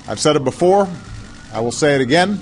I've said it before, I will say it again.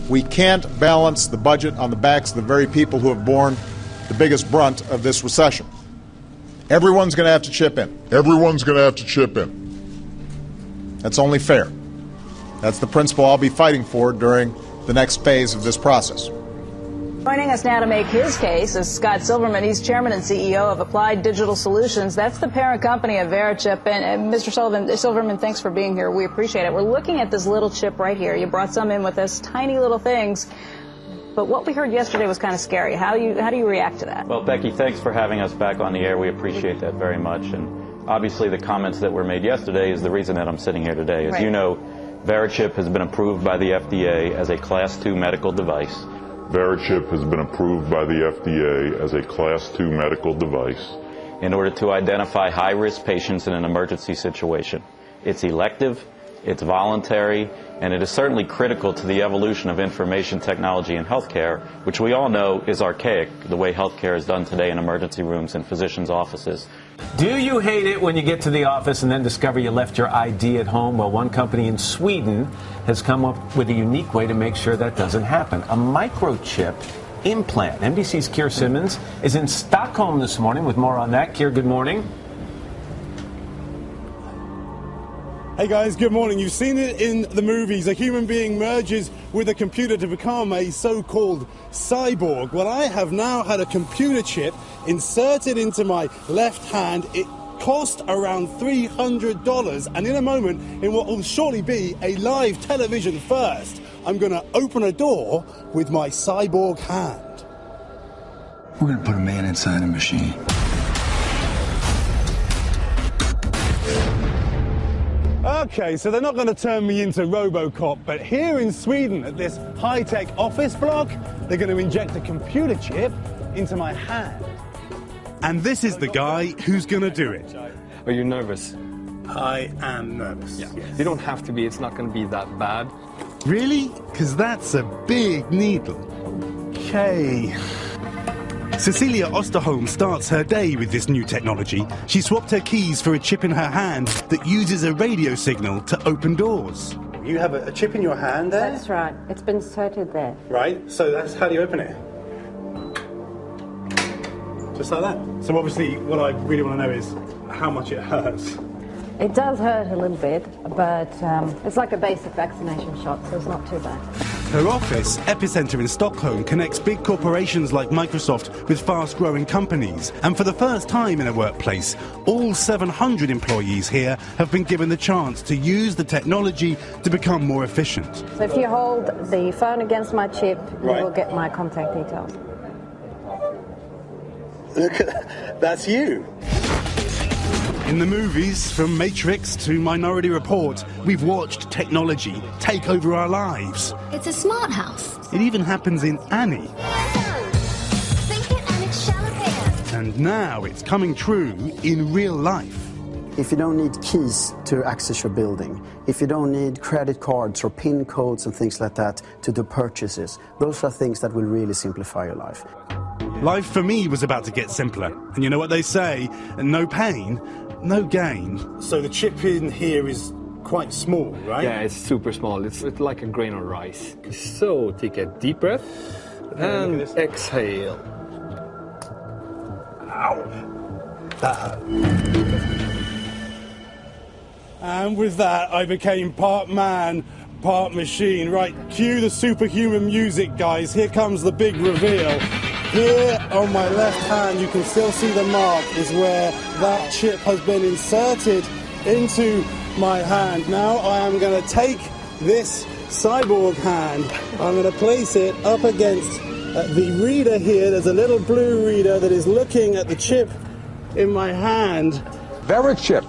We can't balance the budget on the backs of the very people who have borne the biggest brunt of this recession. Everyone's going to have to chip in. Everyone's going to have to chip in. That's only fair. That's the principle I'll be fighting for during the next phase of this process. Joining us now to make his case is Scott Silverman. He's chairman and CEO of Applied Digital Solutions. That's the parent company of Verichip. And Mr. Silverman, thanks for being here. We appreciate it. We're looking at this little chip right here. You brought some in with us, tiny little things. But what we heard yesterday was kind of scary. How do you react to that? Well, Becky, thanks for having us back on the air. We appreciate that very much. And obviously the comments that were made yesterday is the reason that I'm sitting here today. As you know, Verichip has been approved by the FDA as a Class 2 medical device. Verichip has been approved by the FDA as a Class 2 medical device in order to identify high-risk patients in an emergency situation. It's elective, it's voluntary, and it is certainly critical to the evolution of information technology in healthcare, which we all know is archaic, the way healthcare is done today in emergency rooms and physicians' offices. Do you hate it when you get to the office and then discover you left your ID at home? Well, one company in Sweden has come up with a unique way to make sure that doesn't happen. A microchip implant. NBC's Keir Simmons is in Stockholm this morning with more on that. Keir, good morning. Hey guys, good morning. You've seen it in the movies. A human being merges with a computer to become a so-called cyborg. Well, I have now had a computer chip inserted into my left hand. It cost around $300, and in a moment, in what will surely be a live television first, I'm going to open a door with my cyborg hand. We're going to put a man inside a machine. Okay, so they're not going to turn me into RoboCop, but here in Sweden, at this high-tech office block, they're going to inject a computer chip into my hand. And this is the guy who's going to do it. Are you nervous? I am nervous. Yeah. Yes. You don't have to be. It's not going to be that bad. Really? Because that's a big needle. Okay. Cecilia Osterholm starts her day with this new technology. She swapped her keys for a chip in her hand that uses a radio signal to open doors. You have a chip in your hand there? That's right. It's been inserted there. Right. So that's how do you open it? Just like that. So obviously what I really want to know is how much it hurts. It does hurt a little bit, but it's like a basic vaccination shot, so it's not too bad. Her office, Epicenter in Stockholm, connects big corporations like Microsoft with fast-growing companies. And for the first time in a workplace, all 700 employees here have been given the chance to use the technology to become more efficient. So if you hold the phone against my chip, you will get my contact details. Look, that's you. In the movies, from Matrix to Minority Report, we've watched technology take over our lives. It's a smart house. It even happens in Annie. And now it's coming true in real life. If you don't need keys to access your building, if you don't need credit cards or PIN codes and things like that to do purchases, those are things that will really simplify your life. Life for me was about to get simpler. And you know what they say, no pain, no gain. So the chip in here is quite small, right? Yeah, it's super small. It's like a grain of rice. So take a deep breath and exhale. Ow! That hurt. And with that, I became part man, part machine. Right, cue the superhuman music, guys. Here comes the big reveal. Here on my left hand, you can still see the mark, is where that chip has been inserted into my hand. Now I am going to take this cyborg hand, I'm going to place it up against the reader here. There's a little blue reader that is looking at the chip in my hand. Verichip,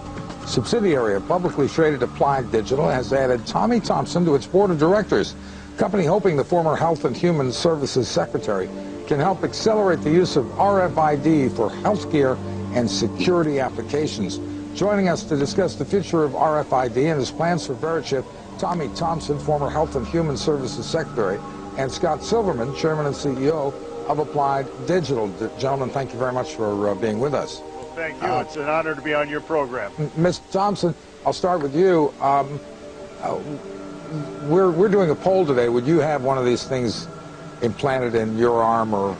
subsidiary of publicly traded Applied Digital, has added Tommy Thompson to its board of directors. Company hoping the former Health and Human Services Secretary can help accelerate the use of RFID for healthcare and security applications. Joining us to discuss the future of RFID and his plans for Verichip, Tommy Thompson, former Health and Human Services Secretary, and Scott Silverman, Chairman and CEO of Applied Digital. Gentlemen, thank you very much for being with us. Well, thank you. It's an honor to be on your program. Ms. Thompson, I'll start with you. we're doing a poll today. Would you have one of these things implanted in your arm, or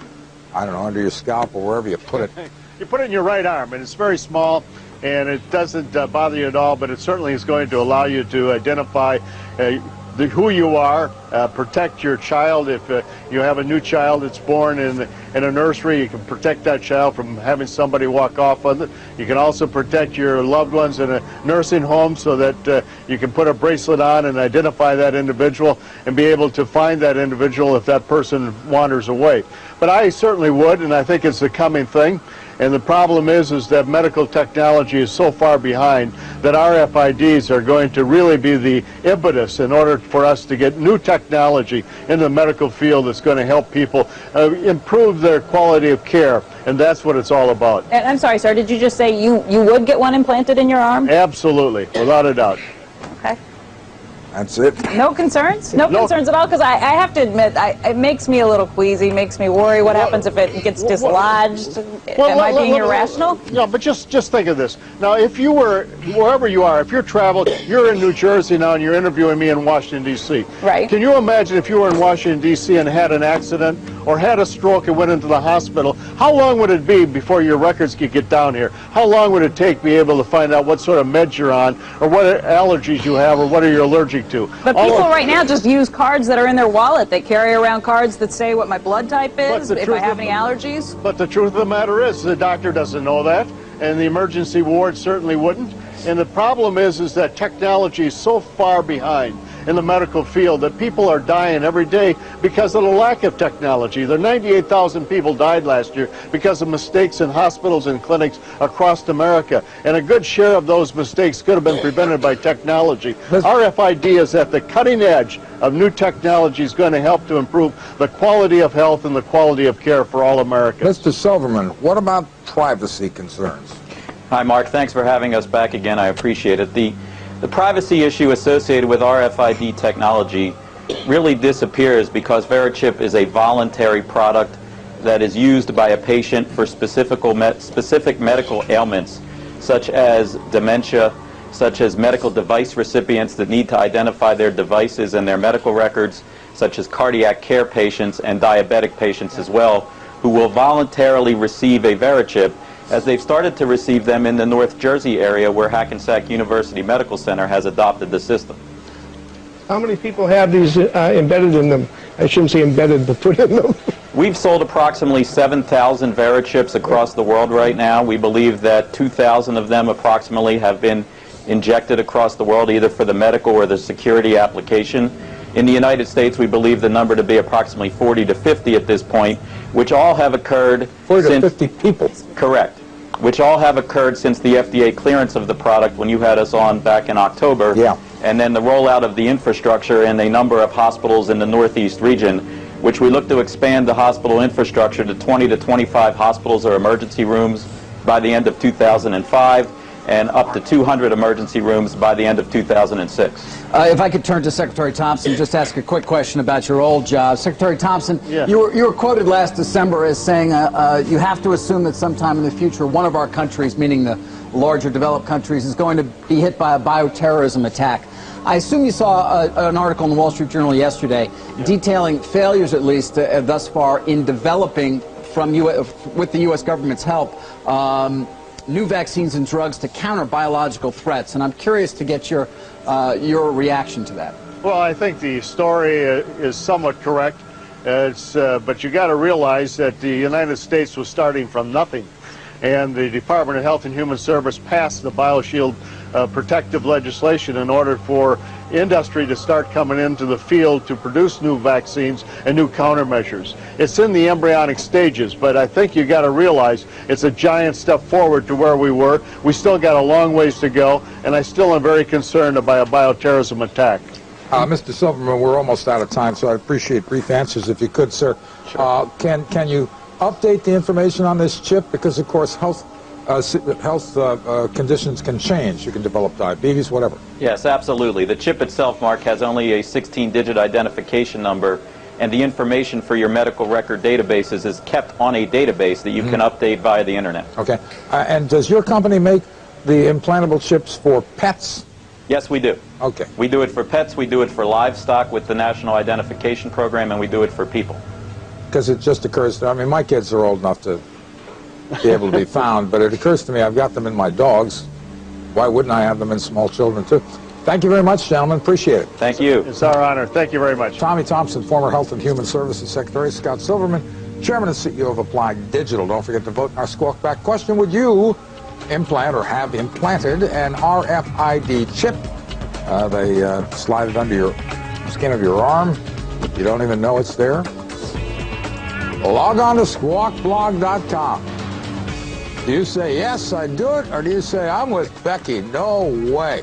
I don't know, under your scalp, or wherever you put it? You put it in your right arm, and it's very small, and it doesn't bother you at all, but it certainly is going to allow you to identify who you are, protect your child. If you have a new child that's born in a nursery, you can protect that child from having somebody walk off with it. You can also protect your loved ones in a nursing home so that you can put a bracelet on and identify that individual and be able to find that individual if that person wanders away. But I certainly would, and I think it's a coming thing. And the problem is that medical technology is so far behind that RFIDs are going to really be the impetus in order for us to get new technology in the medical field that's going to help people improve their quality of care. And that's what it's all about. And I'm sorry, sir, did you just say you would get one implanted in your arm? Absolutely, without a doubt. Okay. That's it. No concerns? No concerns at all? Because I have to admit, it makes me a little queasy, makes me worry. What happens if it gets dislodged? Am I being irrational? No, but just think of this. Now, if you were, wherever you are, if you're traveling, you're in New Jersey now and you're interviewing me in Washington, D.C. Right. Can you imagine if you were in Washington, D.C. and had an accident or had a stroke and went into the hospital? How long would it be before your records could get down here? How long would it take to be able to find out what sort of meds you're on or what allergies you have or what are you allergic to? But people right now just use cards that are in their wallet. They carry around cards that say what my blood type is, if I have any allergies. But the truth of the matter is the doctor doesn't know that, and the emergency ward certainly wouldn't. And the problem is that technology is so far behind in the medical field that people are dying every day because of the lack of technology. There 98,000 people died last year because of mistakes in hospitals and clinics across America. And a good share of those mistakes could have been prevented by technology. RFID is at the cutting edge of new technology, is going to help to improve the quality of health and the quality of care for all Americans. Mr. Silverman, what about privacy concerns? Hi, Mark. Thanks for having us back again. I appreciate it. The privacy issue associated with RFID technology really disappears because VeriChip is a voluntary product that is used by a patient for specific medical ailments, such as dementia, such as medical device recipients that need to identify their devices and their medical records, such as cardiac care patients and diabetic patients as well, who will voluntarily receive a VeriChip, as they've started to receive them in the North Jersey area where Hackensack University Medical Center has adopted the system. How many people have these embedded in them? I shouldn't say embedded, but put in them. We've sold approximately 7,000 VeriChips across the world right now. We believe that 2,000 of them approximately have been injected across the world, either for the medical or the security application. In the United States, we believe the number to be approximately 40 to 50 at this point, which all have occurred 40 to 50 people. Correct. Which all have occurred since the FDA clearance of the product when you had us on back in October. Yeah. And then the rollout of the infrastructure in a number of hospitals in the Northeast region, which we look to expand the hospital infrastructure to 20 to 25 hospitals or emergency rooms by the end of 2005. And up to 200 emergency rooms by the end of 2006. If I could turn to Secretary Thompson, just ask a quick question about your old job. Secretary Thompson, yeah. you were quoted last December as saying you have to assume that sometime in the future one of our countries, meaning the larger developed countries, is going to be hit by a bioterrorism attack. I assume you saw an article in the Wall Street Journal yesterday detailing failures, at least thus far, in developing with the U.S. government's help new vaccines and drugs to counter biological threats, and I'm curious to get your reaction to that. Well, I think the story is somewhat correct, but you got to realize that the United States was starting from nothing, and the Department of Health and Human Service passed the BioShield protective legislation in order for industry to start coming into the field to produce new vaccines and new countermeasures. It's in the embryonic stages, but I think you got to realize it's a giant step forward to where we were. We still got a long ways to go, and I still am very concerned about a bioterrorism attack. Mr. Silverman, we're almost out of time, so I'd appreciate brief answers if you could, sir. Sure. Can you update the information on this chip? Because, of course, health conditions can change. You can develop diabetes, whatever. Yes, absolutely. The chip itself, Mark, has only a 16-digit identification number, and the information for your medical record databases is kept on a database that you can update via the internet. Okay. And does your company make the implantable chips for pets? Yes, we do. Okay. We do it for pets, we do it for livestock with the National Identification Program, and we do it for people. Because it just occurs to, I mean, my kids are old enough to be able to be found, but it occurs to me I've got them in my dogs. Why wouldn't I have them in small children, too? Thank you very much, gentlemen. Appreciate it. Thank you. It's our honor. Thank you very much. Tommy Thompson, former Health and Human Services Secretary. Scott Silverman, Chairman and CEO of Applied Digital. Don't forget to vote in our Squawk Back question. Would you implant or have implanted an RFID chip? They slide it under your skin of your arm. You don't even know it's there. Log on to squawkblog.com. Do you say, yes, I do it, or do you say, I'm with Becky? No way.